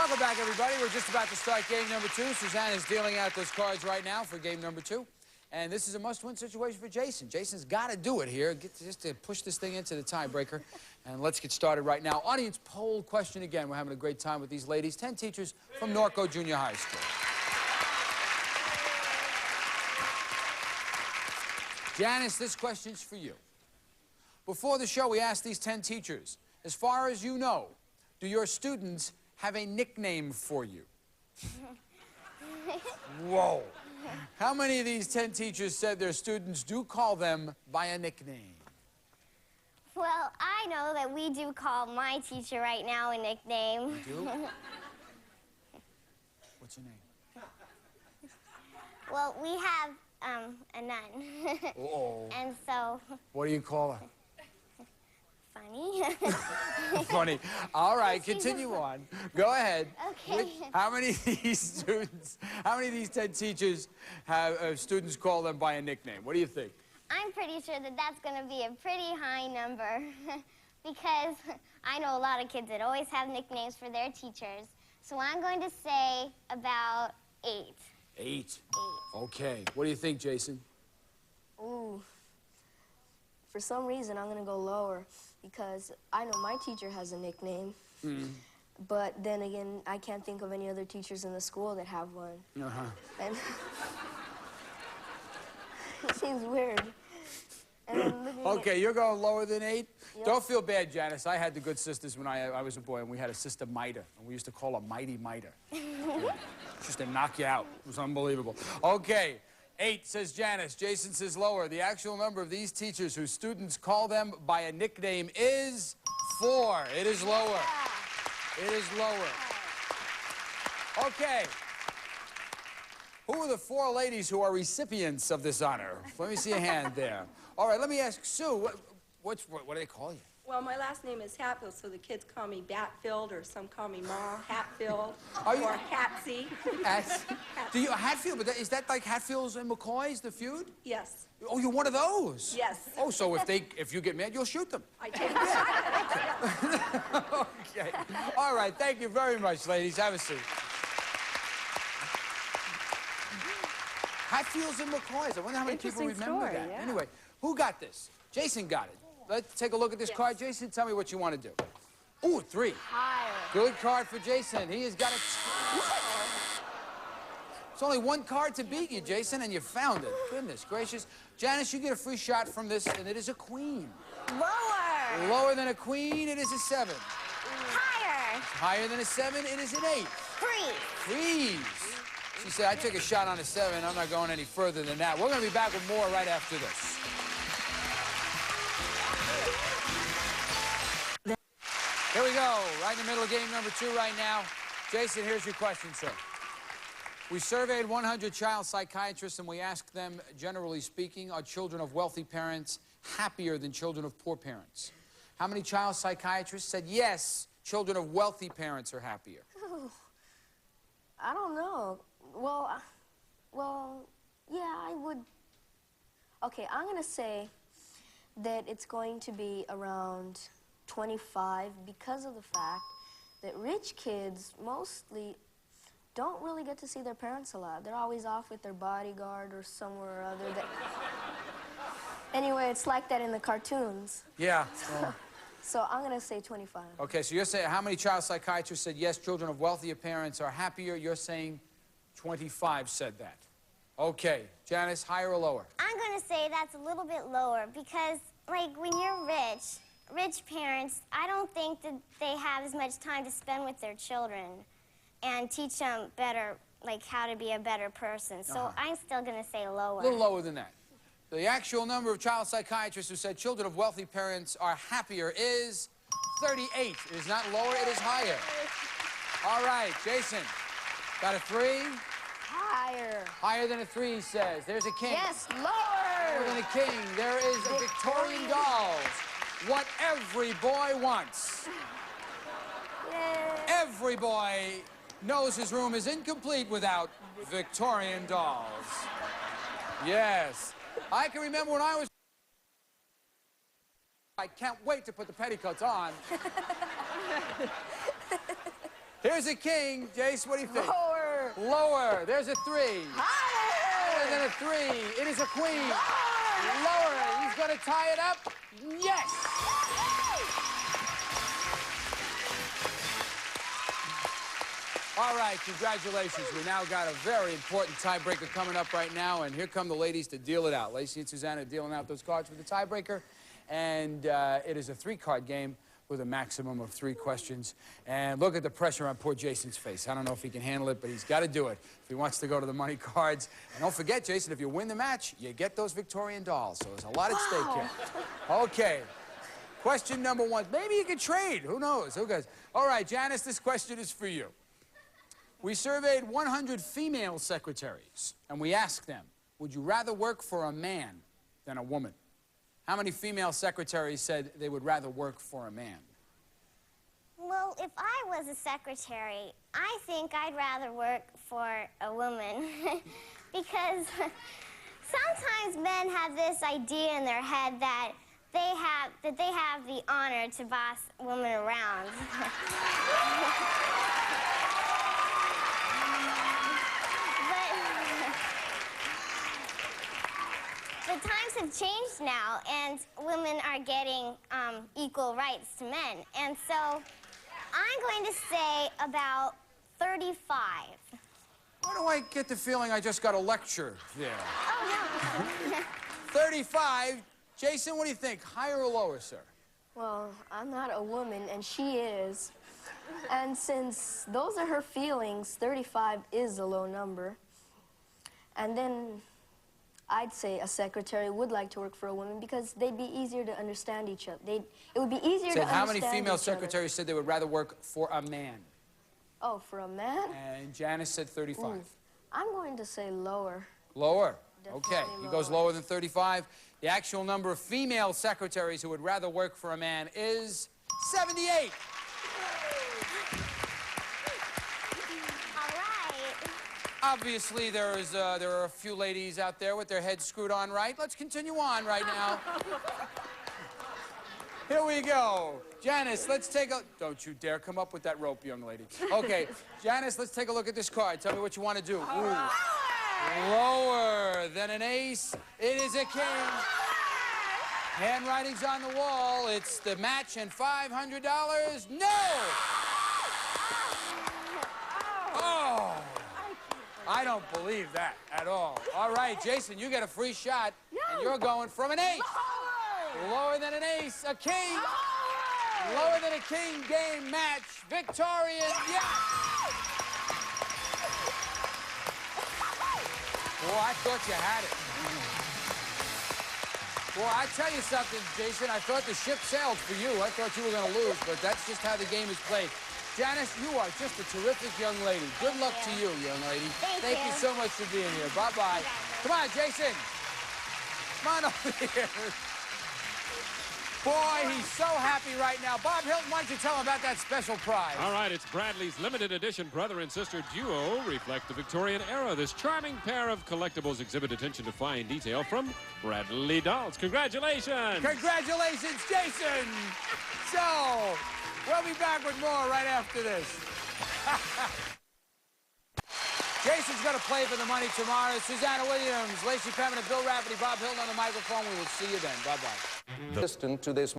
Welcome back, everybody. We're just about to start game number 2. Suzanne is dealing out those cards right now for game number 2. And this is a must-win situation for Jason. Jason's got to do it here, just to push this thing into the tiebreaker. And let's get started right now. Audience poll question again. We're having a great time with these ladies. 10 teachers from Norco Junior High School. Janice, this question's for you. Before the show, we asked these 10 teachers, as far as you know, do your students have a nickname for you? Whoa. How many of these 10 teachers said their students do call them by a nickname? Well, I know that we do call my teacher right now a nickname. You do? What's your name? Well, we have a nun. Uh-oh. And so... What do you call her? Funny. Funny. All right, continue on. Go ahead. Okay. How many of these students, how many of these 10 teachers have students call them by a nickname? What do you think? I'm pretty sure that that's going to be a pretty high number because I know a lot of kids that always have nicknames for their teachers. So I'm going to say about 8. 8. Okay. What do you think, Jason? Ooh. For some reason, I'm going to go lower because I know my teacher has a nickname. Mm. But then again, I can't think of any other teachers in the school that have one. Uh-huh. And it seems weird. And then okay, you're going lower than 8? Yep. Don't feel bad, Janice. I had the good sisters when I was a boy, and we had a sister Mida, and we used to call her Mighty Mida. Just to knock you out. It was unbelievable. Okay. 8 says Janice. Jason says lower. The actual number of these teachers whose students call them by a nickname is 4. It is lower. It is lower. Okay. Who are the 4 ladies who are recipients of this honor? Let me see a hand there. All right, let me ask Sue, what do they call you? Well, my last name is Hatfield, so the kids call me Batfield, or some call me Ma Hatfield, Are you- or Hatsy. Do you Hatfield? But is that like Hatfields and McCoys, the feud? Yes. Oh, you're one of those. Yes. Oh, so if you get mad, you'll shoot them. I take a shot at it. Okay. All right. Thank you very much, ladies. Have a seat. Hatfields and McCoys. I wonder how many people remember that. Yeah. Anyway, who got this? Jason got it. Let's take a look at this card. Jason, tell me what you want to do. Ooh, 3. higher. Good card for Jason. He has got it. It's only 1 card to beat you, Jason, and you found it. Goodness gracious. Janice, you get a free shot from this, and it is a queen. Lower. Lower than a queen, it is a 7. Higher. Higher than a 7, it is an 8. Freeze. Freeze. She said, I took a shot on a 7. I'm not going any further than that. We're going to be back with more right after this. Here we go, right in the middle of game number 2 right now. Jason, here's your question, sir. We surveyed 100 child psychiatrists, and we asked them, generally speaking, are children of wealthy parents happier than children of poor parents? How many child psychiatrists said, yes, children of wealthy parents are happier? I don't know. Well, yeah, I would. Okay, I'm going to say that it's going to be around 25 because of the fact that rich kids mostly don't really get to see their parents a lot. They're always off with their bodyguard or somewhere or other. Anyway, it's like that in the cartoons. Yeah. So I'm going to say 25. Okay, so you're saying how many child psychiatrists said yes, children of wealthier parents are happier? You're saying 25 said that. Okay, Janice, higher or lower? I'm going to say that's a little bit lower because, like, when you're rich parents, I don't think that they have as much time to spend with their children and teach them better, like, how to be a better person. So I'm still going to say lower. A little lower than that. The actual number of child psychiatrists who said children of wealthy parents are happier is 38. It is not lower, it is higher. All right, Jason, got a 3? Higher. Higher than a 3, he says. There's a king. Yes, lower. Lower than a king. There is a Victorian Dolls. What every boy wants. Yay. Every boy knows his room is incomplete without Victorian Dolls. Yes. I can remember when I was... I can't wait to put the petticoats on. Here's a king. Jace, what do you think? Lower. Lower. There's a 3. Higher. And then a 3. It is a queen. Lower. He's going to tie it up. Yes. All right, congratulations. We now got a very important tiebreaker coming up right now, and here come the ladies to deal it out. Lacey and Susanna are dealing out those cards for the tiebreaker, and it is a 3-card game with a maximum of 3 questions. And look at the pressure on poor Jason's face. I don't know if he can handle it, but he's got to do it if he wants to go to the money cards. And don't forget, Jason, if you win the match, you get those Victorian dolls. So there's a lot at stake here. Okay. Question number 1. Maybe you can trade. Who knows? Who knows? All right, Janice, this question is for you. We surveyed 100 female secretaries, and we asked them, would you rather work for a man than a woman? How many female secretaries said they would rather work for a man? Well, if I was a secretary, I think I'd rather work for a woman. Because sometimes men have this idea in their head that they have the honor to boss women around. The times have changed now, and women are getting equal rights to men. And so I'm going to say about 35. Why do I get the feeling I just got a lecture there? Oh, no. 35. Jason, what do you think? Higher or lower, sir? Well, I'm not a woman, and she is. And since those are her feelings, 35 is a low number. And then I'd say a secretary would like to work for a woman because they'd be easier to understand each other. It would be easier to understand how many female each secretaries said they would rather work for a man? Oh, for a man? And Janice said 35. Ooh, I'm going to say lower. Lower? Definitely Okay, he goes lower than 35. The actual number of female secretaries who would rather work for a man is 78. Obviously, there are a few ladies out there with their heads screwed on right. Let's continue on right now. Here we go. Janice, let's take a... Don't you dare come up with that rope, young lady. Okay, Janice, let's take a look at this card. Tell me what you want to do. Ooh. Lower than an ace. It is a king. Handwriting's on the wall. It's the match and $500. No! Oh! I don't believe that at all. All right, Jason, you get a free shot, and you're going from an ace. Lower than an ace, a king. Lower than a king, game, match, Victorian, yes! Boy, I thought you had it. Boy, I tell you something, Jason, I thought the ship sailed for you. I thought you were going to lose, but that's just how the game is played. Janice, you are just a terrific young lady. Good luck to you, young lady. Thank you so much for being here. Bye-bye. Come on, Jason. Come on over here. Boy, he's so happy right now. Bob Hilton, why don't you tell him about that special prize? All right, it's Bradley's limited edition brother and sister duo. Reflect the Victorian era. This charming pair of collectibles exhibit attention to fine detail from Bradley Dolls. Congratulations! Congratulations, Jason! So, we'll be back with more right after this. Jason's going to play for the money tomorrow. Susanna Williams, Lacey Pemmin, and Bill Rafferty, Bob Hilton on the microphone. We will see you then. Bye-bye. Assistant to this